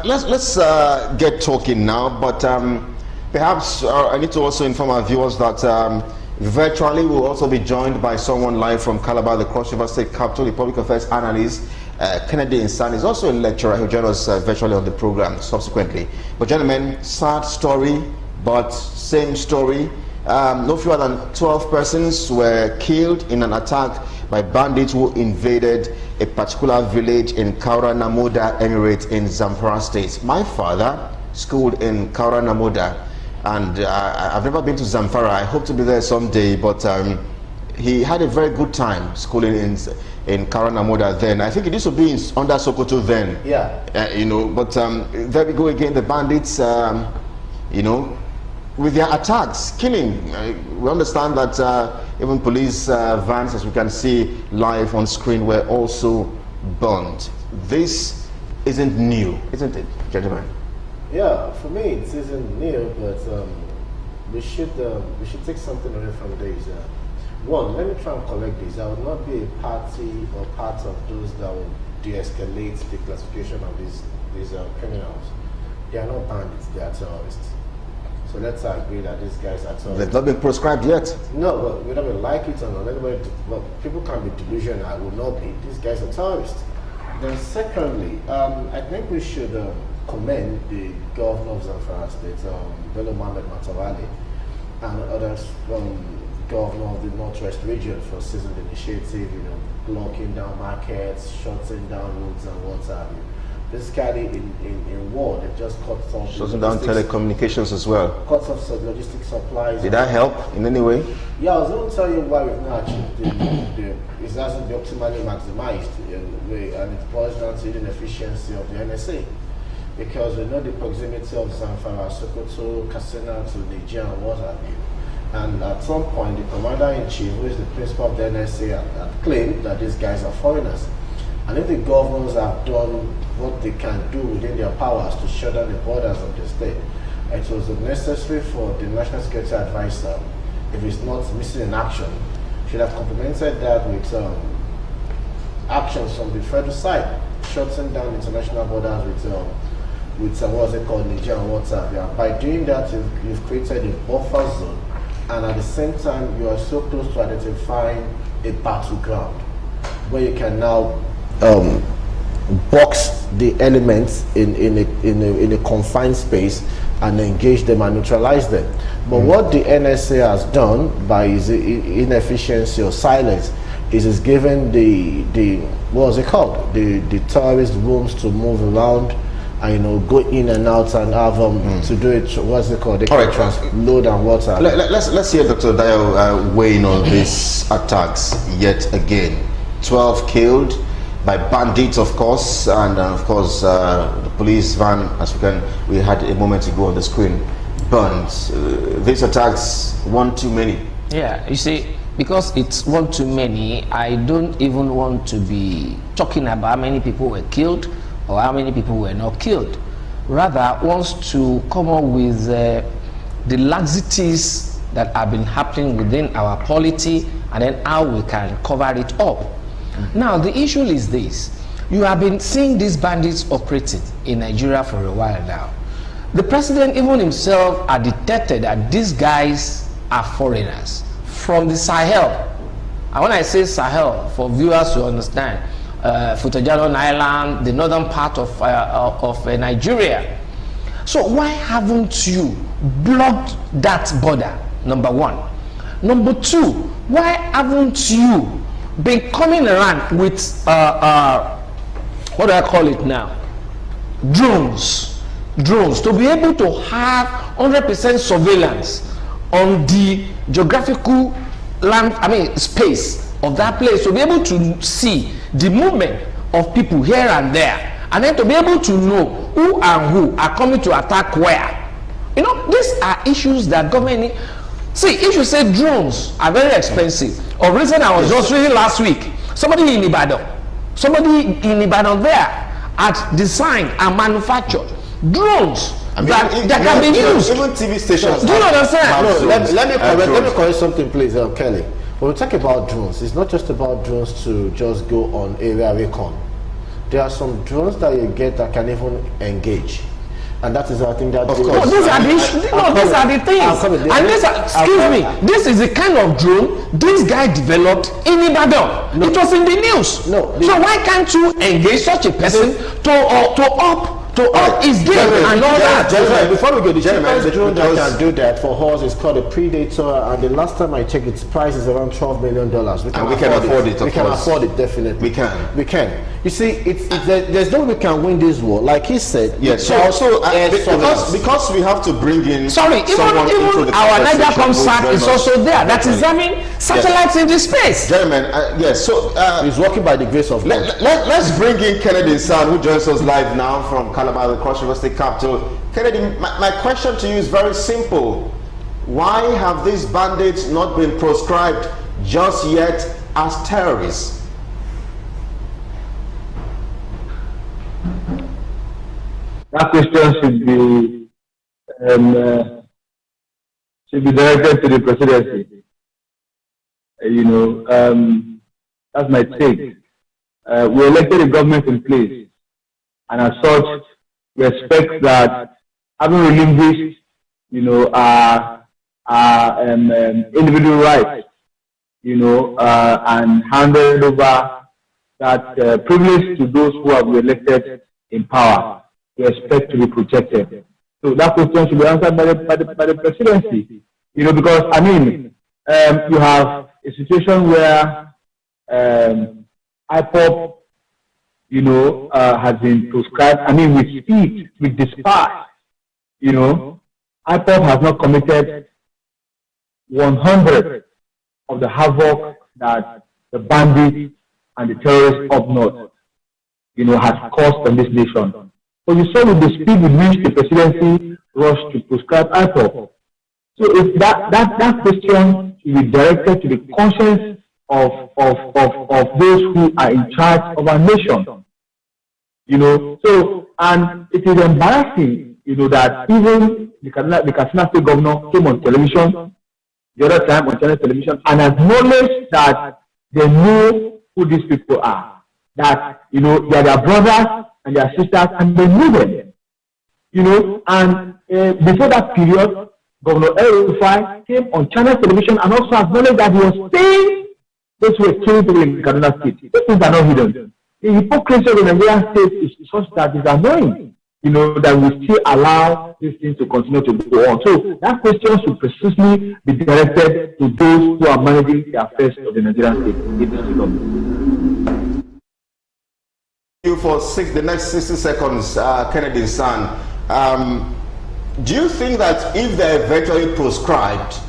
let's get talking now, but perhaps I need to also inform our viewers that virtually we'll also be joined by someone live from Calabar, the Cross River State Capital, the public affairs analyst, Kennedy Insan is also a lecturer who joined us virtually on the program subsequently. But gentlemen, sad story, but same story. No fewer than 12 persons were killed in an attack by bandits who invaded a particular village in Kaura Namoda Emirate in Zamfara State. My father schooled in Kaura Namoda, and I've never been to Zamfara. I hope to be there someday, but he had a very good time schooling in Kaura Namoda then. I think it used to be under Sokoto then. Yeah. You know, but there we go again, the bandits, you know, with their attacks, killing. We understand that even police vans, as we can see live on screen, were also burned. This isn't new, isn't it, gentlemen? Yeah, for me it isn't new, but we should take something away from this. One, let me try and collect this. I will not be a party or part of those that will de-escalate the classification of these criminals. They are not bandits, they are terrorists. So let's agree that these guys are terrorists. They've not been proscribed yet. No, but whether we like it or not, anybody, well, people can be delusional. I will not be. These guys are terrorists. Then secondly, I think we should commend the governor of Zamfara State, Bello Mohammed Matawali, and others governor of the Northwest region for seizing the initiative, you know, blocking down markets, shutting down roads and what have you. Basically, in war, they've just cut off shutting down telecommunications as well. Cut off logistic supplies. Did that help in any way? Yeah, I was going to tell you why we've not achieved it hasn't been optimally maximized in a way, and it boils down to the inefficiency of the NSA. Because we know the proximity of Zamfara, Sokoto, Katsina to Niger and what have you. And at some point, the commander-in-chief, who is the principal of the NSA, had claimed that these guys are foreigners. And if the governors have done what they can do within their powers to shut down the borders of the state, it was necessary for the National Security Advisor, if it's not missing in action, should have complemented that with actions from the federal side, shutting down international borders with what's it called, Niger and what have you. By doing that, you've created a buffer zone, and at the same time, you are so close to identifying a battleground where you can now box the elements in a confined space and engage them and neutralize them. But what the NSA has done by its inefficiency or silence is given the what's it called, the terrorist rooms to move around and, you know, go in and out and have to do it. What's it called? They can transload and water. Let's hear Dr. Dayo weighing on these attacks yet again. 12 killed by bandits, of course, and of course the police van, as we had a moment ago on the screen, burned. These attacks, one too many. Yeah, you see, because it's one too many, I don't even want to be talking about how many people were killed or how many people were not killed. Rather, wants to come up with the laxities that have been happening within our polity and then how we can cover it up. Now, the issue is this. You have been seeing these bandits operating in Nigeria for a while now. The president even himself had detected that these guys are foreigners from the Sahel. And when I say Sahel, for viewers to understand, Futojalon Island, the northern part of Nigeria. So why haven't you blocked that border, number one? Number two, why haven't you been coming around with, what do I call it now? Drones to be able to have 100% surveillance on the geographical space of that place, to be able to see the movement of people here and there, and then to be able to know who and who are coming to attack where. You know, these are issues that government see. If you say drones are very expensive, or reason I was just reading last week, somebody in Ibadan there had designed and manufactured drones that can be used. Even TV stations. Do you understand? No, let me correct something, please, Kelly. When we talk about drones, it's not just about drones to just go on area recon. there are some drones that you get that can even engage. And that is, I think, that. Of course. No, these are the things. And this, excuse me, this is the kind of drone this guy developed in Ibadan. No. It was in the news. No. So why can't you engage such a person to up his game and all that? Before we go, the cheapest drone that can do that for us is called a Predator, and the last time I checked, its price is around $12 million. We can afford it. We can afford it, definitely. We can. You see, there's no way we can win this war. Like he said. Yes. So because we have to bring in. Sorry, even our Niger Comsat is also there. That is, I mean, satellites in the space. Gentlemen, yes. So he's working by the grace of God. Let's bring in Kennedy San, who joins us live now from Calabar, the Cross River State capital. Kennedy, my question to you is very simple. Why have these bandits not been proscribed just yet as terrorists? That question should be directed to the presidency. That's my take. We elected a government in place, and as such, we expect that having relinquished, our individual rights, and handed over that privilege to those who have been elected in power. We expect to be protected. So that question should be answered by the presidency. Because you have a situation where IPOP, has been proscribed. With speed, with dispatch. IPOP has not committed 100 of the havoc that the bandits and the terrorists up north, has caused on this nation. But you saw with the speed with which the presidency rushed to proscribe IPOP. So if that question should be directed to the conscience of those who are in charge of our nation. So, and it is embarrassing, that even the Katsina State governor came on television the other time on channel television and acknowledged that they know who these people are. That, they are their brothers and their sisters, and they knew them. And before that period, Governor El-Rufai came on channel television and also acknowledged that he was paying those who were killing people in Kaduna State. These things are not hidden. The hypocrisy of the Nigerian state is such that it's annoying, that we still allow these things to continue to go on. So that question should precisely be directed to those who are managing the affairs of the Nigerian state. For the next 60 seconds, Kennedy San. Do you think that if they're eventually proscribed,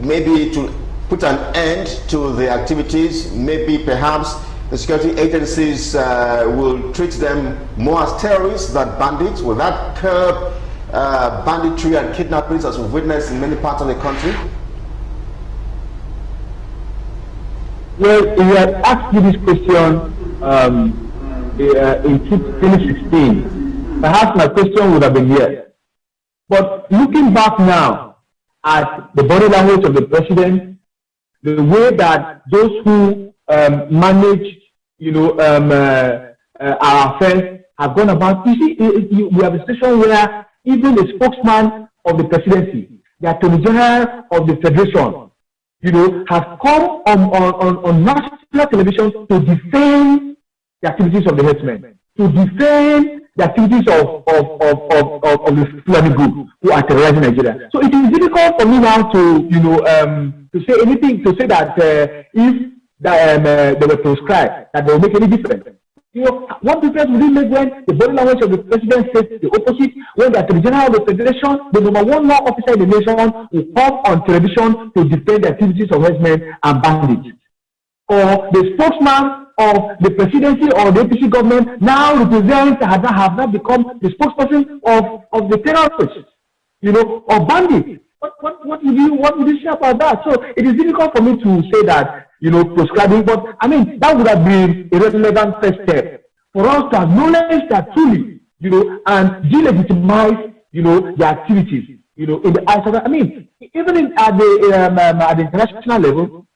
maybe to put an end to the activities, maybe perhaps the security agencies will treat them more as terrorists than bandits? Will that curb banditry and kidnappings as we've witnessed in many parts of the country? Well, if you had asked me this question in 2016, perhaps my question would have been yes. But looking back now at the body language of the president, the way that those who manage, our affairs have gone about, you see, we have a situation where even the spokesman of the presidency, the Attorney General of the Federation, have come on national television to defend the activities of the herdsmen, to defend the activities of the Fulani group who are terrorizing Nigeria. So it is difficult for me now to say anything, to say that if they were proscribed, that they will make any difference. What difference will it make when the body language of the president says the opposite, when the Attorney General of the Federation, the #1 law officer in the nation, will come on television to defend the activities of herdsmen and bandits? Or the spokesman of the presidency or the APC government now represents, have now become the spokesperson of the terrorists, or bandits. What would you say about that? So it is difficult for me to say that, proscribing, but that would have been a relevant first step for us to acknowledge that truly, and delegitimize, the activities, in the eyes of, even at the international level,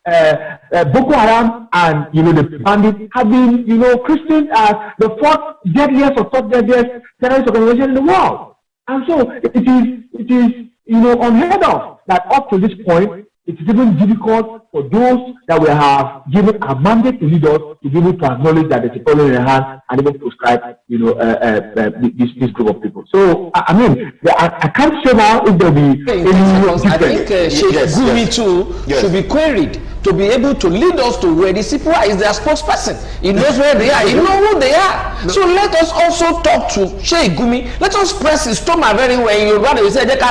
Boko Haram and the bandits have been christened as the fourth deadliest or third deadliest terrorist organization in the world. And so it is unheard of that up to this point it is even difficult for those that we have given a mandate to lead us to be able to acknowledge that there's a problem in their hands and even prescribe this group of people. So I mean I can't say now if there will be I think Sheikh Gumi too should be queried to be able to lead us to where these people are. Is their spokesperson. He knows where they are. He knows who they are. So let us also talk to Sheikh Gumi. Let us press his stomach very well. You rather say so that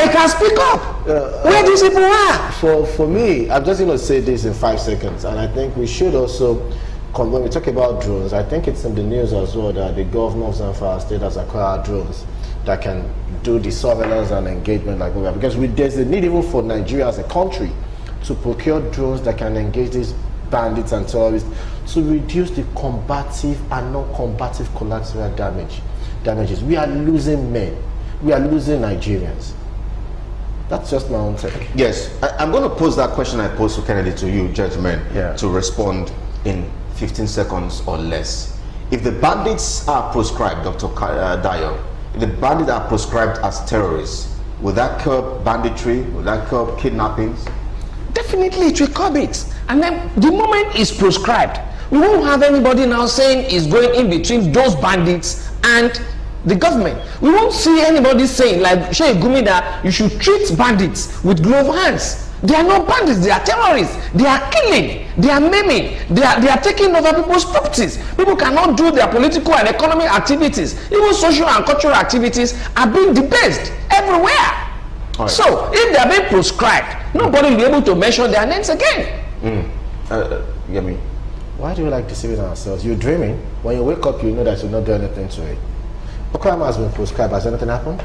he can speak up where these people are. For me, I'm just going to say this in 5 seconds, and I think we should also, when we talk about drones, I think it's in the news as well that the governor of Zamfara state has acquired drones that can do the surveillance and engagement like we are, because there's a need even for Nigeria as a country to procure drones that can engage these bandits and terrorists to reduce the combative and non-combative collateral damages. We are losing men. We are losing Nigerians. That's just my own take. Yes, I'm going to pose that question I posed to Kennedy to you, gentlemen, to respond in 15 seconds or less. If the bandits are proscribed, Dr. Dayo, if the bandits are proscribed as terrorists, will that curb banditry? Will that curb kidnappings? Definitely it will curb it. And then the moment it's proscribed, we won't have anybody now saying is going in between those bandits and the government. We won't see anybody saying like Sheikh Gumi that you should treat bandits with gloved hands. They are not bandits, they are terrorists. They are killing, they are maiming, they are taking over people's properties. People cannot do their political and economic activities. Even social and cultural activities are being debased everywhere. Right. So if they are being proscribed, nobody will be able to mention their names again. Yemi, why do we like deceiving ourselves? You're dreaming. When you wake up, you know that you'll not do anything to it. Boko Haram has been proscribed. Has anything happened?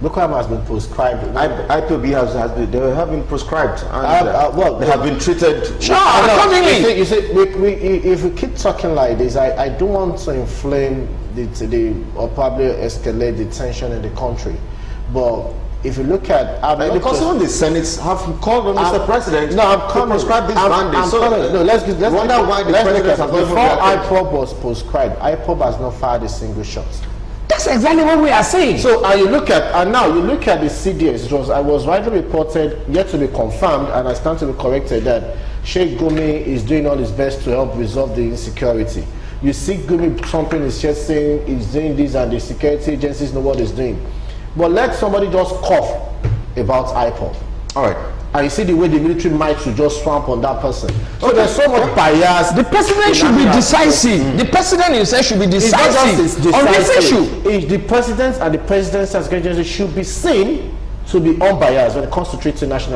Boko Haram has been proscribed. IPOB they have been proscribed. And, they have been treated. Sure, accordingly. You see, if we keep talking like this, I don't want to inflame or probably escalate the tension in the country. But if you look at because even the Senate have called on Mr. President to proscribe these bandits. Let's wonder why the president has before IPOB was proscribed, IPOB has not fired a single shot. That's exactly what we are saying. So now you look at the CDS. I was widely reported, yet to be confirmed, and I stand to be corrected, that Sheikh Gumi is doing all his best to help resolve the insecurity. You see Gumi thumping his chest saying he's doing this and the security agencies know what he's doing. But let somebody just cough about IPOB. All right. And you see the way the military might should just swamp on that person. So there's so much bias. The president should be decisive. The president himself should be decisive on this issue. The president and the president's secretary should be seen to be unbiased when it comes to treating national